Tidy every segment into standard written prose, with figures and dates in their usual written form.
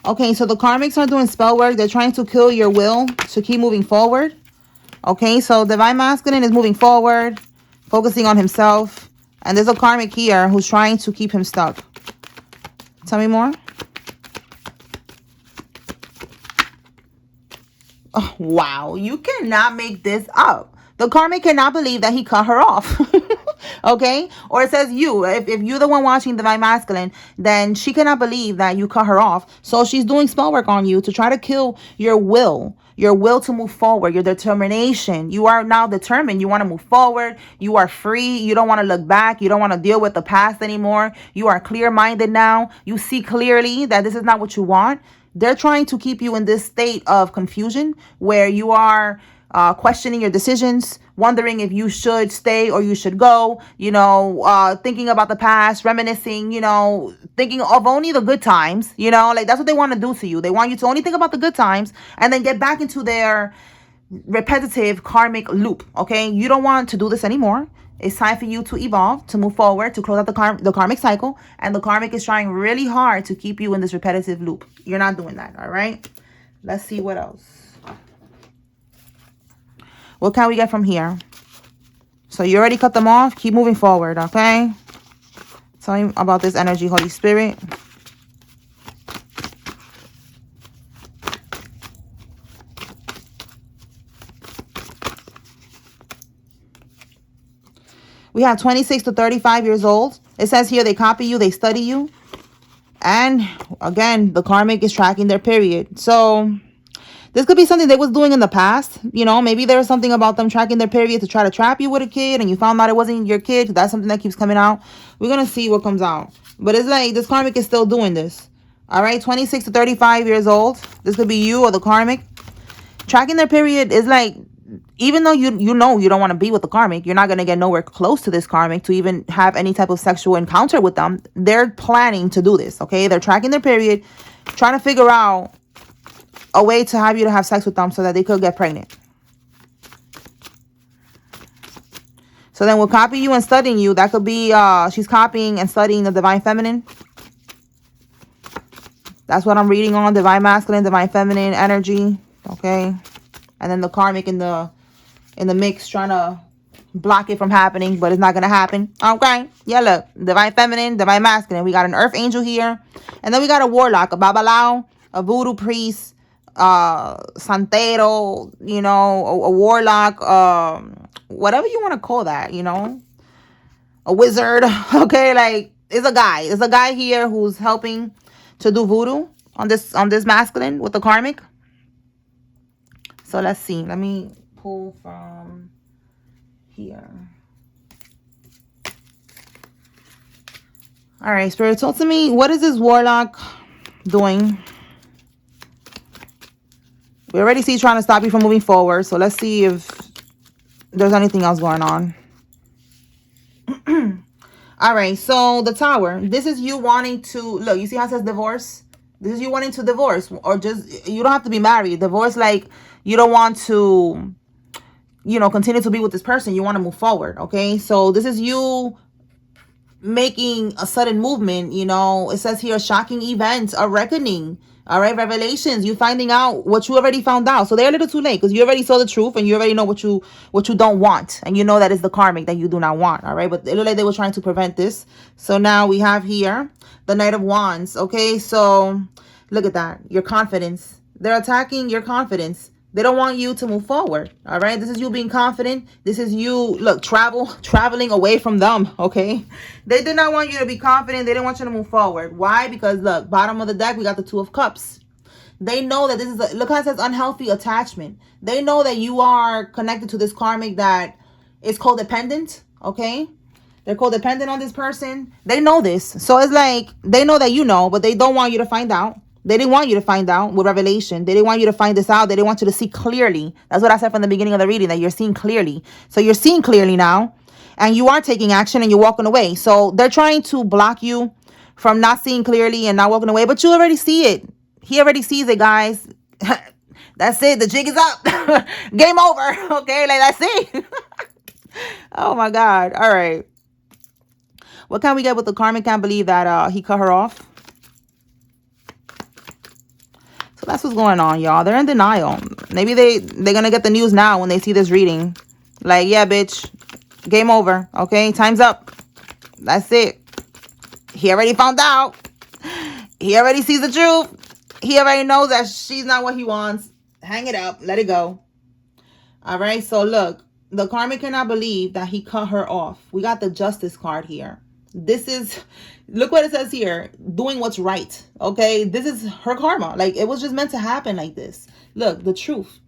Okay, so the karmics are doing spell work. They're trying to kill your will to keep moving forward. Okay, so divine masculine is moving forward, focusing on himself. And there's a karmic here who's trying to keep him stuck. Tell me more. Oh, wow, you cannot make this up. The karmic cannot believe that he cut her off. Okay, or it says you, if you're the one watching divine masculine, then she cannot believe that you cut her off. So she's doing spell work on you to try to kill your will to move forward, your determination. You are now determined. You want to move forward. You are free. You don't want to look back. You don't want to deal with the past anymore. You are clear-minded now. You see clearly that this is not what you want. They're trying to keep you in this state of confusion where you are questioning your decisions, wondering if you should stay or you should go, thinking about the past, reminiscing, thinking of only the good times, like that's what they want to do to you. They want you to only think about the good times and then get back into their repetitive karmic loop. Okay, you don't want to do this anymore. It's time for you to evolve, to move forward, to close out the karmic cycle. And the karmic is trying really hard to keep you in this repetitive loop. You're not doing that, all right? Let's see what else. What can we get from here? So you already cut them off. Keep moving forward, okay? Tell me about this energy, Holy Spirit. We have 26 to 35 years old. It says here they copy you, they study you. And again, the karmic is tracking their period. So this could be something they was doing in the past. Maybe there was something about them tracking their period to try to trap you with a kid and you found out it wasn't your kid. That's something that keeps coming out. We're going to see what comes out. But it's like this karmic is still doing this. All right, 26 to 35 years old. This could be you or the karmic. Tracking their period is like, even though you know you don't want to be with the karmic, you're not going to get nowhere close to this karmic to even have any type of sexual encounter with them. They're planning to do this, okay? They're tracking their period, trying to figure out a way to have you to have sex with them so that they could get pregnant. So then we'll copy you and studying you. That could be she's copying and studying the divine feminine. That's what I'm reading on. Divine masculine, divine feminine energy, okay? And then the karmic in the mix trying to block it from happening, but it's not going to happen. Okay. Yeah, look. Divine feminine, divine masculine. We got an earth angel here. And then we got a warlock, a babalao, a voodoo priest, santero, a warlock, whatever you want to call that, a wizard. Okay, like it's a guy. There's a guy here who's helping to do voodoo on this masculine with the karmic. So let's see. Let me pull from here. All right, Spirit, talk to me. What is this warlock doing? We already see trying to stop you from moving forward. So let's see if there's anything else going on. All right, so the tower. This is you wanting to... Look, you see how it says divorce? This is you wanting to divorce. Or just... You don't have to be married. Divorce, like... You don't want to, continue to be with this person. You want to move forward, okay? So this is you making a sudden movement, It says here, shocking events, a reckoning, all right? Revelations, you finding out what you already found out. So they're a little too late because you already saw the truth and you already know what you don't want. And you know that is the karmic that you do not want, all right? But it looked like they were trying to prevent this. So now we have here the Knight of Wands, okay? So look at that, your confidence. They're attacking your confidence. They don't want you to move forward, all right? This is you being confident. This is you, look, traveling away from them, okay? They did not want you to be confident. They didn't want you to move forward. Why? Because, look, bottom of the deck, we got the Two of Cups. They know that this is, look how it says unhealthy attachment. They know that you are connected to this karmic that is codependent, okay? They're codependent on this person. They know this. So it's like, they know that you know, but they don't want you to find out. They didn't want you to find out with revelation. They didn't want you to find this out. They didn't want you to see clearly. That's what I said from the beginning of the reading, that you're seeing clearly. So you're seeing clearly now, and you are taking action and you're walking away. So they're trying to block you from not seeing clearly and not walking away, but you already see it. He already sees it, guys. That's it. The jig is up. Game over. Okay, like that's it. Oh my God. All right. What can we get with the karmic? Can't believe that he cut her off. That's what's going on, y'all. They're in denial. Maybe they're gonna get the news now when they see this reading. Like, yeah, bitch, game over. Okay, time's up. That's it. He already found out. He already sees the truth. He already knows that she's not what he wants. Hang it up. Let it go. All right. So look, the karmic cannot believe that he cut her off. We got the justice card here. This is, look what it says here. Doing what's right. Okay. This is her karma. Like, it was just meant to happen like this. Look, the truth.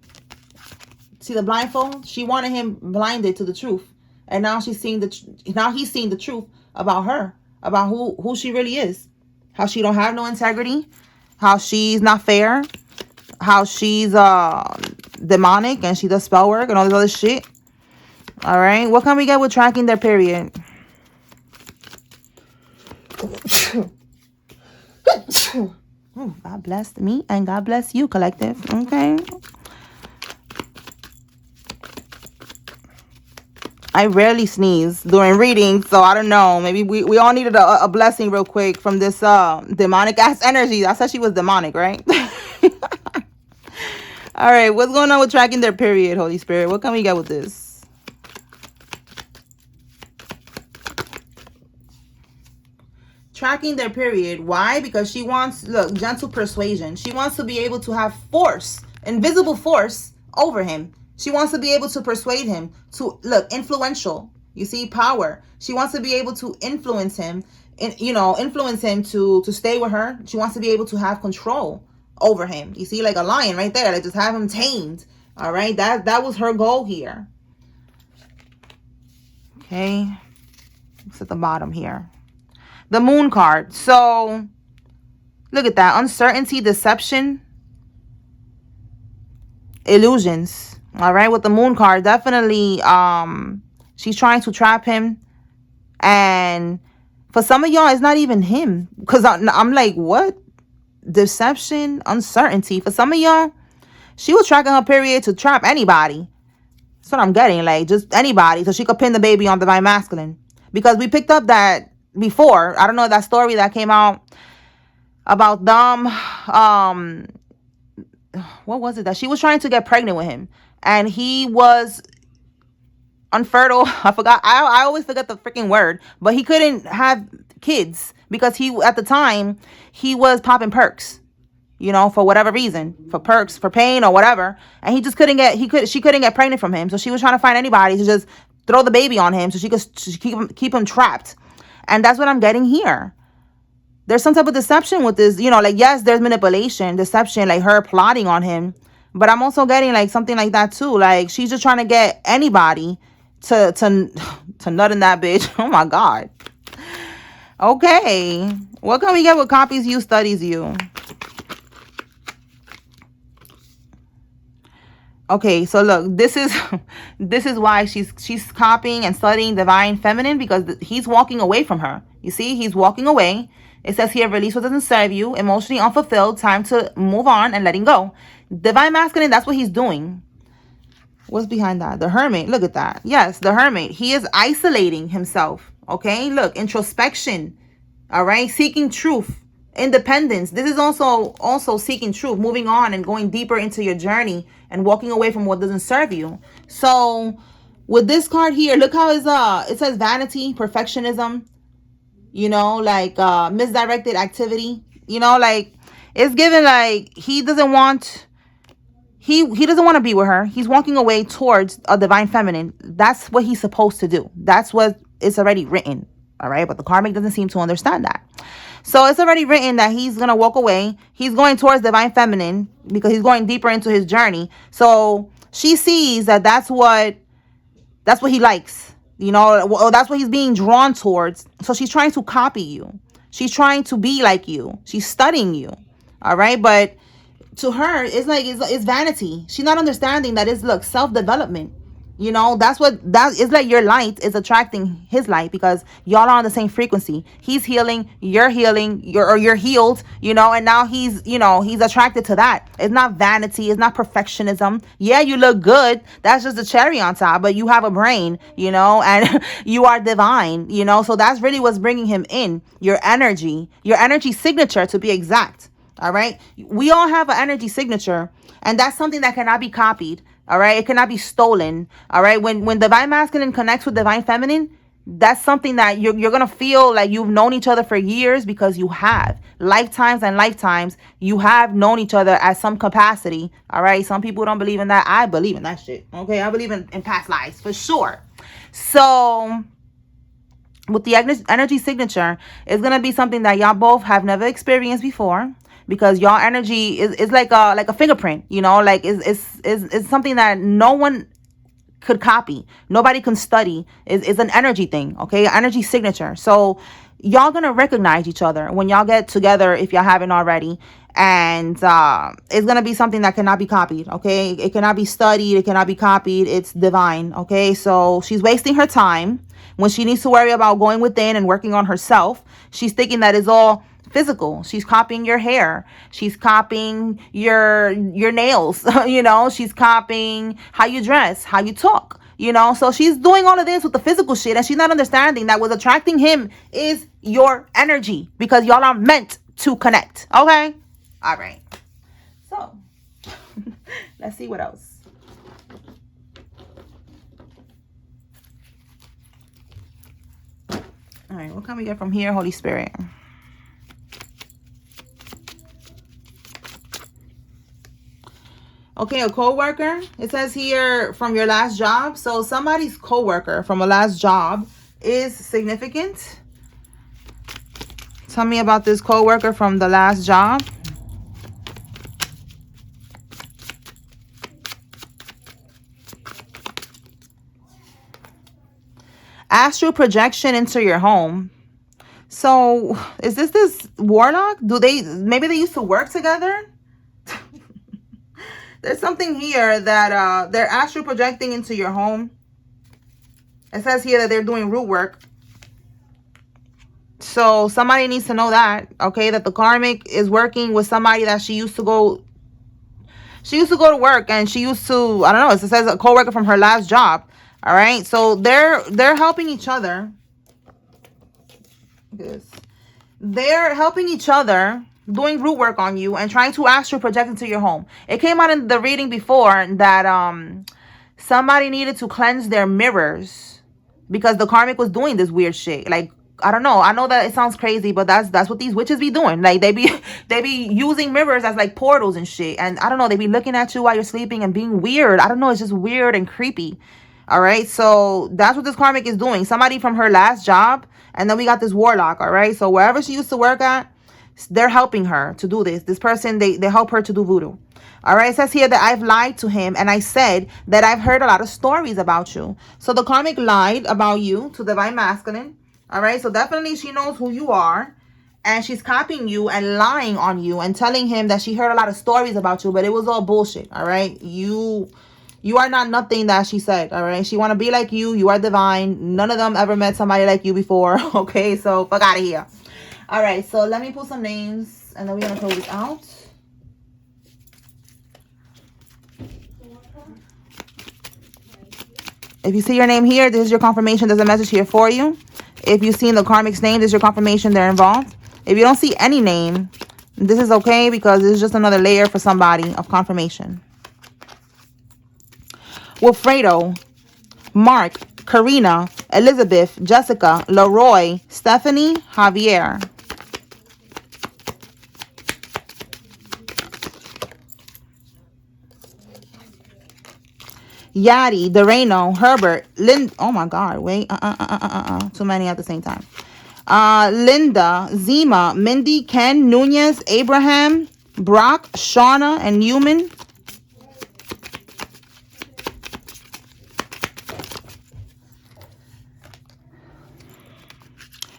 See the blindfold? She wanted him blinded to the truth. And now she's seeing now he's seeing the truth about her, about who she really is. How she don't have no integrity, how she's not fair, how she's demonic and she does spell work and all this other shit. All right, what can we get with tracking their period? Oh, God bless me and God bless you, collective. Okay. I rarely sneeze during readings, so I don't know. Maybe we all needed a blessing real quick from this demonic ass energy. I said she was demonic, right? All right, what's going on with tracking their period, Holy Spirit? What can we get with this? Tracking their period. Why? Because she wants, look, gentle persuasion. She wants to be able to have force, invisible force over him. She wants to be able to persuade him to, look, influential. You see, power. She wants to be able to influence him, and influence him to stay with her. She wants to be able to have control over him. You see, like a lion right there, like just have him tamed. All right, that was her goal here. Okay, it's at the bottom here. The moon card. So look at that. Uncertainty, deception, illusions. All right, with the moon card, definitely she's trying to trap him. And for some of y'all, it's not even him. Because I'm like, what? Deception, uncertainty. For some of y'all, she was tracking her period to trap anybody. That's what I'm getting. Like, just anybody. So she could pin the baby on Divine Masculine. Because we picked up that before. I don't know, that story that came out about them. What was it? That she was trying to get pregnant with him. And he was unfertile. I forgot. I always forget the freaking word. But he couldn't have kids because at the time, he was popping perks. For whatever reason. For perks, for pain or whatever. And he just couldn't she couldn't get pregnant from him. So she was trying to find anybody to just throw the baby on him so she could keep him trapped. And that's what I'm getting here. There's some type of deception with this. Like, yes, there's manipulation, deception, like her plotting on him. But I'm also getting like something like that too. Like, she's just trying to get anybody to nut in that bitch. Oh my God. Okay. What can we get with copies you, studies you? Okay, so look, this is why she's copying and studying Divine Feminine, because he's walking away from her. You see, he's walking away. It says here, release what doesn't serve you, emotionally unfulfilled, time to move on and letting go. Divine Masculine, that's what he's doing. What's behind that? The Hermit. Look at that. Yes, the Hermit. He is isolating himself. Okay, look, introspection. All right, seeking truth, independence. This is also seeking truth, moving on and going deeper into your journey and walking away from what doesn't serve you. So with this card here, look how it says vanity, perfectionism, like misdirected activity, like it's given like he doesn't want to be with her. He's walking away towards a Divine Feminine. That's what he's supposed to do. That's what it's already written. All right. But the karmic doesn't seem to understand that. So it's already written that he's going to walk away. He's going towards Divine Feminine because he's going deeper into his journey. So she sees that that's what he likes, that's what he's being drawn towards. So she's trying to copy you. She's trying to be like you. She's studying you. All right. But to her, it's like, it's vanity. She's not understanding that it's, look, self-development. That is like your light is attracting his light because y'all are on the same frequency. He's healing, you're healing, you're healed, and now he's attracted to that. It's not vanity, it's not perfectionism. Yeah, you look good. That's just the cherry on top, but you have a brain, and you are divine, so that's really what's bringing him in. Your energy signature to be exact. All right. We all have an energy signature, and that's something that cannot be copied. All right. It cannot be stolen. All right. When divine masculine connects with divine feminine, that's something that you're going to feel like you've known each other for years, because you have lifetimes and lifetimes. You have known each other at some capacity. All right. Some people don't believe in that. I believe in that shit. Okay. I believe in past lives for sure. So with the energy signature, it's gonna be something that y'all both have never experienced before, because y'all energy is like a fingerprint, you know, like it's something that no one could copy, nobody can study. It's an energy thing, okay? Energy signature. So y'all gonna recognize each other when y'all get together, if y'all haven't already. And it's gonna be something that cannot be copied, okay? It cannot be studied, it cannot be copied. It's divine, okay? So she's wasting her time when she needs to worry about going within and working on herself. She's thinking that it's all physical. She's copying your hair, she's copying your nails, you know, she's copying how you dress, how you talk, you know. So she's doing all of this with the physical shit, and she's not understanding that what's attracting him is your energy, because y'all are meant to connect. Okay, all right. So let's see what else. All right, what can we get from here, Holy Spirit? Okay, a co-worker. It says here from your last job. So somebody's co-worker from a last job is significant. Tell me about this co-worker from the last job. Astral projection into your home. So is this warlock? Maybe they used to work together? There's something here that they're astral projecting into your home. It says here that they're doing root work. So somebody needs to know that, okay, that the karmic is working with somebody that she used to go to work, and she used to, I don't know, it says a co-worker from her last job. All right, so they're helping each other. They're helping each other, doing root work on you and trying to astral project into your home. It came out in the reading before that somebody needed to cleanse their mirrors because the karmic was doing this weird shit. Like, I don't know. I know that it sounds crazy, but that's what these witches be doing. Like, they be using mirrors as like portals and shit. And I don't know, they be looking at you while you're sleeping and being weird. I don't know, it's just weird and creepy. All right, so that's what this karmic is doing. Somebody from her last job, and then we got this warlock. All right, so wherever she used to work at, they're helping her to do this. This person, they help her to do voodoo. All right, it says here that I've lied to him, and I said that I've heard a lot of stories about you. So the karmic lied about you to divine masculine. All right, so definitely she knows who you are, and she's copying you and lying on you and telling him that she heard a lot of stories about you, but it was all bullshit. All right, you are not nothing that she said. All right, she want to be like you. You are divine. None of them ever met somebody like you before. Okay, so fuck out of here. All right, so let me pull some names, and then we're gonna close this out. If you see your name here, this is your confirmation. There's a message here for you. If you've seen the karmic's name, this is your confirmation they're involved. If you don't see any name, this is okay, because this is just another layer for somebody of confirmation. Wilfredo, Mark, Karina, Elizabeth, Jessica, Leroy, Stephanie, Javier. Yadi, Doreno, Herbert, oh my God, wait, too many at the same time. Linda, Zima, Mindy, Ken, Nunez, Abraham, Brock, Shauna, and Newman.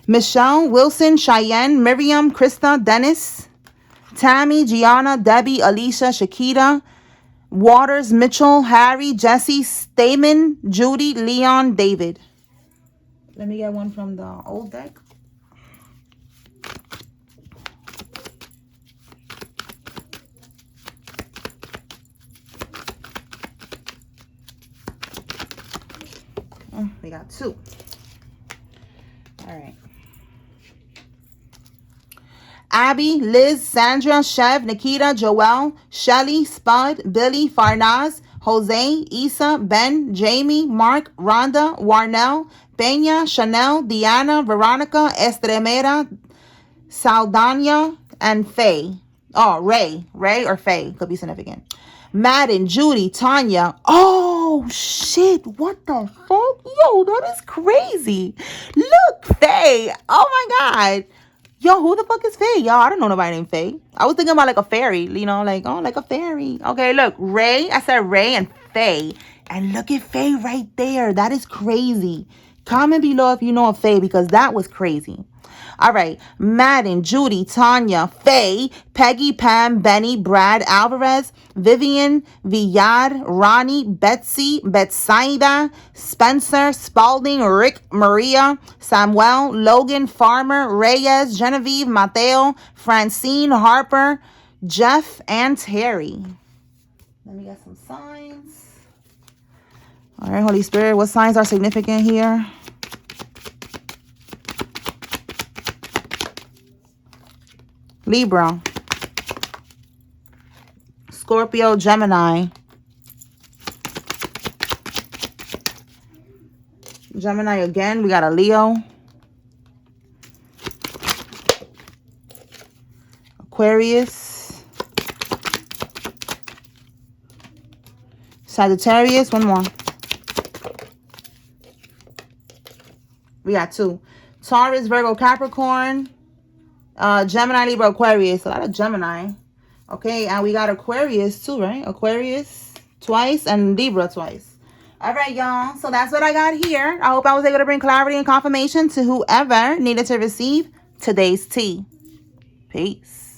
Michelle, Wilson, Cheyenne, Miriam, Krista, Dennis, Tammy, Gianna, Debbie, Alicia, Shakita, Waters, Mitchell, Harry, Jesse, Stamen, Judy, Leon, David. Let me get one from the old deck. Oh, we got two. All right. Abby, Liz, Sandra, Chev, Nikita, Joelle, Shelly, Spud, Billy, Farnaz, Jose, Issa, Ben, Jamie, Mark, Rhonda, Warnell, Peña, Chanel, Diana, Veronica, Estremera, Saldana, and Faye. Oh, Ray or Faye could be significant. Madden, Judy, Tanya. Oh, shit. What the fuck? Yo, that is crazy. Look, Faye. Oh, my God. Yo, who the fuck is Faye? Yo, I don't know nobody named Faye. I was thinking about like a fairy, you know, like, oh, like a fairy. Okay, look, Ray. I said Ray and Faye. And look at Faye right there. That is crazy. Comment below if you know of Faye because that was crazy. All right. Madden, Judy, Tanya, Faye, Peggy, Pam, Benny, Brad, Alvarez, Vivian, Villard, Ronnie, Betsy, Betsaida, Spencer, Spalding, Rick, Maria, Samuel, Logan, Farmer, Reyes, Genevieve, Mateo, Francine, Harper, Jeff, and Terry. Let me get some signs. All right, Holy Spirit, what signs are significant here? Libra, Scorpio, Gemini, Gemini again. We got a Leo, Aquarius, Sagittarius. One more. We got 2. Taurus, Virgo, Capricorn, Gemini, Libra, Aquarius. A lot of Gemini. Okay, and we got Aquarius too, right? Aquarius twice and Libra twice. All right, y'all. So that's what I got here. I hope I was able to bring clarity and confirmation to whoever needed to receive today's tea. Peace.